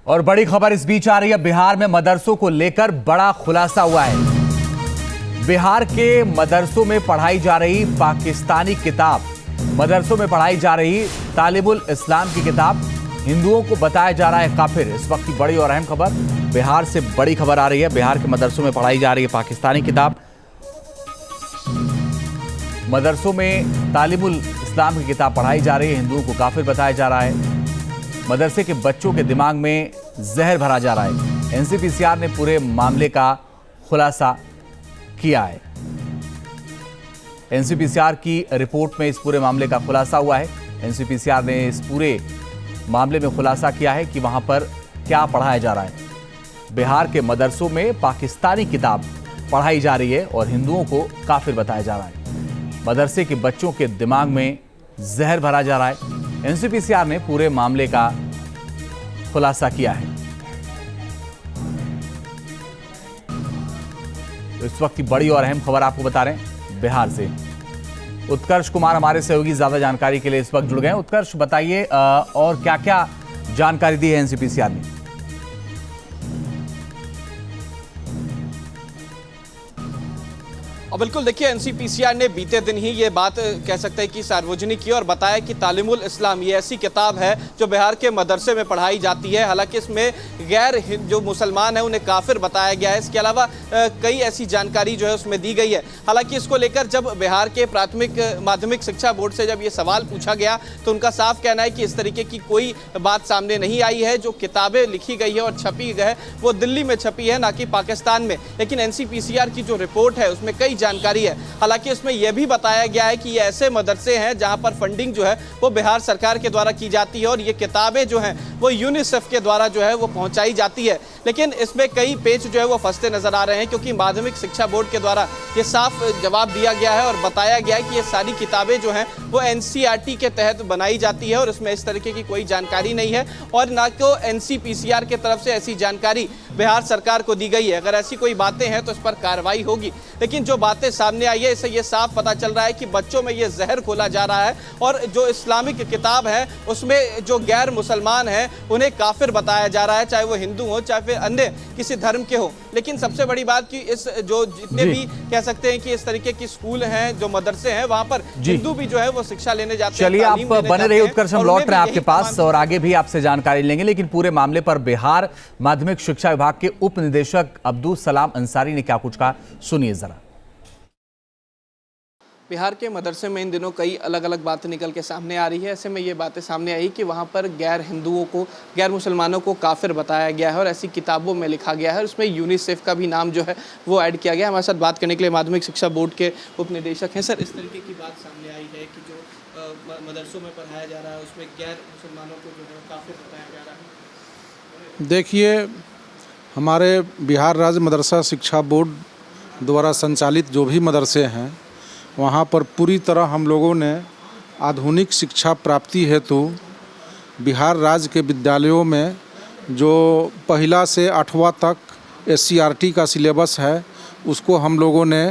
और बड़ी खबर इस बीच आ रही है, बिहार में मदरसों को लेकर बड़ा खुलासा हुआ है। बिहार के मदरसों में पढ़ाई जा रही पाकिस्तानी किताब, मदरसों में पढ़ाई जा रही तालिबुल इस्लाम की किताब हिंदुओं को बताया जा रहा है काफिर। इस वक्त की बड़ी और अहम खबर, बिहार से बड़ी खबर आ रही है। बिहार के मदरसों में पढ़ाई जा रही है पाकिस्तानी किताब, मदरसों में तालिबुल इस्लाम की किताब पढ़ाई जा रही है, हिंदुओं को काफिर बताया जा रहा है। मदरसे के बच्चों के दिमाग में जहर भरा जा रहा है। एनसीपीसीआर ने पूरे मामले का खुलासा किया है। एनसीपीसीआर की रिपोर्ट में इस पूरे मामले का खुलासा हुआ है। एनसीपीसीआर ने इस पूरे मामले में खुलासा किया है कि वहां पर क्या पढ़ाया जा रहा है। बिहार के मदरसों में पाकिस्तानी किताब पढ़ाई जा रही है और हिंदुओं को काफिर बताया जा रहा है। मदरसे के बच्चों के दिमाग में जहर भरा जा रहा है। एनसीपीसीआर ने पूरे मामले का खुलासा किया है। तो इस वक्त की बड़ी और अहम खबर आपको बता रहे हैं बिहार से। उत्कर्ष कुमार हमारे सहयोगी ज्यादा जानकारी के लिए इस वक्त जुड़ गए। उत्कर्ष, बताइए और क्या क्या जानकारी दी है एनसीपीसीआर ने? और बिल्कुल देखिए, एनसीपीसीआर ने बीते दिन ही ये बात कह सकते हैं कि सार्वजनिक की और बताया कि तालिमुल इस्लाम ये ऐसी किताब है जो बिहार के मदरसे में पढ़ाई जाती है। हालांकि इसमें गैर जो मुसलमान है उन्हें काफिर बताया गया है। इसके अलावा कई ऐसी जानकारी जो है उसमें दी गई है। हालांकि इसको लेकर जब बिहार के प्राथमिक माध्यमिक शिक्षा बोर्ड से जब ये सवाल पूछा गया तो उनका साफ कहना है कि इस तरीके की कोई बात सामने नहीं आई है। जो किताबें लिखी गई है और छपी है वो दिल्ली में छपी है, ना कि पाकिस्तान में। लेकिन एनसीपीसीआर की जो रिपोर्ट है उसमें कई जानकारी है। हालांकि इसमें यह भी बताया गया है कि ये ऐसे मदरसे हैं जहां पर फंडिंग जो है वो बिहार सरकार के द्वारा की जाती है और ये किताबें जो हैं वो यूनिसेफ के द्वारा जो है वो पहुंचाई जाती है। लेकिन इसमें कई पेच जो है वो फंसते नजर आ रहे हैं, क्योंकि माध्यमिक शिक्षा बोर्ड के द्वारा ये साफ जवाब दिया गया है और बताया गया है कि ये सारी किताबें जो हैं वो एनसीईआरटी के तहत बनाई जाती है और इसमें इस तरीके की कोई जानकारी नहीं है और ना तो एनसीपीसीआर की तरफ से ऐसी जानकारी बिहार सरकार को दी गई है। अगर ऐसी कोई बातें हैं तो इस पर कार्रवाई होगी। लेकिन जो बातें सामने आई है इससे ये साफ पता चल रहा है कि बच्चों में ये जहर घोला जा रहा है और जो इस्लामिक किताब है उसमें जो गैर मुसलमान हैं उन्हें काफिर बताया जा रहा है, चाहे वो हिंदू हो चाहे फिर अन्य किसी धर्म के हो। लेकिन सबसे बड़ी बात कि इस जो जितने भी कह सकते हैं कि इस तरीके की स्कूल हैं, जो मदरसे हैं, वहां पर हिंदू भी जो है वो शिक्षा लेने जाते हैं। चलिए, आप बने रहिए उत्कर्ष, हम लौट रहे हैं आपके पास और आगे भी आपसे जानकारी लेंगे। लेकिन पूरे मामले पर बिहार माध्यमिक शिक्षा विभाग के उप निदेशक अब्दुल सलाम अंसारी ने क्या कुछ कहा, सुनिए जरा। बिहार के मदरसे में इन दिनों कई अलग अलग बातें निकल के सामने आ रही है। ऐसे में ये बातें सामने आई कि वहाँ पर गैर हिंदुओं को, गैर मुसलमानों को काफिर बताया गया है और ऐसी किताबों में लिखा गया है और उसमें यूनिसेफ का भी नाम जो है वो ऐड किया गया है। हमारे साथ बात करने के लिए माध्यमिक शिक्षा बोर्ड के उप निदेशक हैं। सर, इस तरीके की बात सामने आई है कि जो मदरसों में पढ़ाया जा रहा है उसमें गैर मुसलमानों को जो है काफिर बताया जा रहा है। देखिए, हमारे बिहार राज्य मदरसा शिक्षा बोर्ड द्वारा संचालित जो भी मदरसे हैं वहाँ पर पूरी तरह हम लोगों ने आधुनिक शिक्षा प्राप्ति हेतु बिहार राज्य के विद्यालयों में जो पहला से 8वां तक एससीईआरटी का सिलेबस है उसको हम लोगों ने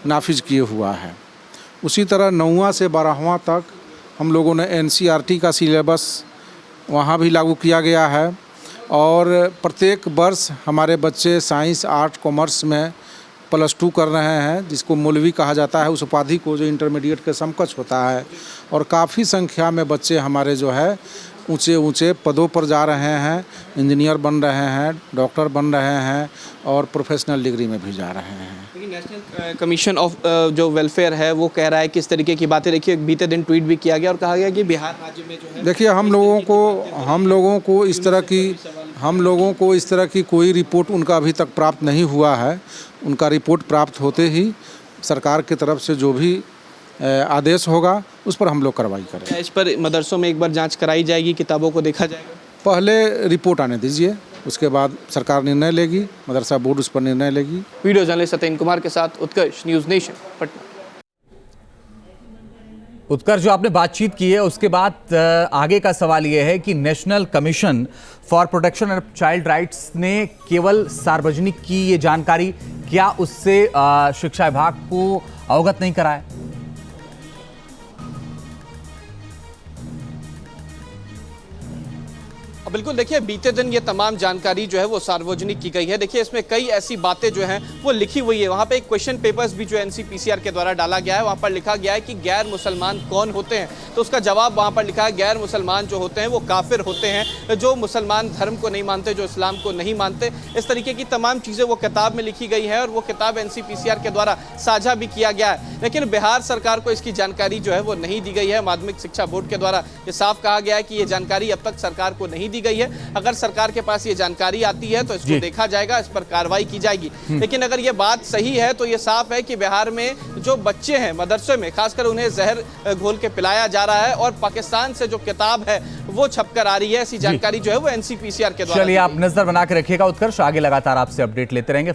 नाफिज किए हुआ है। उसी तरह 9वां से 12वां तक हम लोगों ने एनसीईआरटी का सिलेबस वहाँ भी लागू किया गया है और प्रत्येक वर्ष हमारे बच्चे साइंस, आर्ट, कॉमर्स में +2 कर रहे हैं, जिसको मौलवी कहा जाता है, उस उपाधि को जो इंटरमीडिएट के समकक्ष होता है। और काफ़ी संख्या में बच्चे हमारे जो है ऊंचे ऊंचे पदों पर जा रहे हैं, इंजीनियर बन रहे हैं, डॉक्टर बन रहे हैं और प्रोफेशनल डिग्री में भी जा रहे हैं। लेकिन नेशनल कमीशन ऑफ जो वेलफेयर है वो कह रहा है कि इस तरीके की बातें, देखिए बीते दिन ट्वीट भी किया गया और कहा गया कि बिहार राज्य में जो है, देखिए हम लोगों को इस तरह की कोई रिपोर्ट उनका अभी तक प्राप्त नहीं हुआ है। उनका रिपोर्ट प्राप्त होते ही सरकार की तरफ से जो भी आदेश होगा उस पर हम लोग कार्रवाई करेंगे। इस पर मदरसों में एक बार जांच कराई जाएगी, किताबों को देखा जाएगा? पहले रिपोर्ट आने दीजिए, उसके बाद सरकार निर्णय लेगी, मदरसा बोर्ड उस पर निर्णय लेगी। वीडियो जर्नलिस्ट सत्येंद्र कुमार के साथ उत्कर्ष, न्यूज़ नेशन, पटना। उत्कर्ष, जो आपने बातचीत की है उसके बाद आगे का सवाल यह है कि national commission for protection of child rights ने केवल सार्वजनिक की ये जानकारी, क्या उससे शिक्षा विभाग को अवगत नहीं कराया? बिल्कुल, देखिए बीते दिन ये तमाम जानकारी जो है वो सार्वजनिक की गई है। देखिए इसमें कई ऐसी बातें जो हैं वो लिखी हुई है। वहाँ पे एक क्वेश्चन पेपर्स भी जो एनसीपीसीआर के द्वारा डाला गया है, वहाँ पर लिखा गया है कि गैर मुसलमान कौन होते हैं, तो उसका जवाब वहाँ पर लिखा है गैर मुसलमान जो होते हैं वो काफिर होते हैं, जो मुसलमान धर्म को नहीं मानते, जो इस्लाम को नहीं मानते। इस तरीके की तमाम चीज़ें वो किताब में लिखी गई है और वो किताब एनसीपीसीआर के द्वारा साझा भी किया गया है। लेकिन बिहार सरकार को इसकी जानकारी जो है वो नहीं दी गई है। माध्यमिक शिक्षा बोर्ड के द्वारा ये साफ कहा गया है कि ये जानकारी अब तक सरकार को नहीं दी गई है। अगर सरकार के पास ये जानकारी आती है तो इसको देखा जाएगा, इस पर कार्रवाई की जाएगी। लेकिन अगर ये बात सही है तो ये साफ है कि बिहार में जो बच्चे हैं मदरसे में, खासकर उन्हें जहर घोल के पिलाया जा रहा है और पाकिस्तान से जो किताब है वो छपकर आ रही है। ऐसी जानकारी जो है वो एनसीपीसीआर के द्वारा। चलिए, आप नजर बना के रखिएगा उत्कर्ष, आगे लगातार आपसे अपडेट लेते रहेंगे।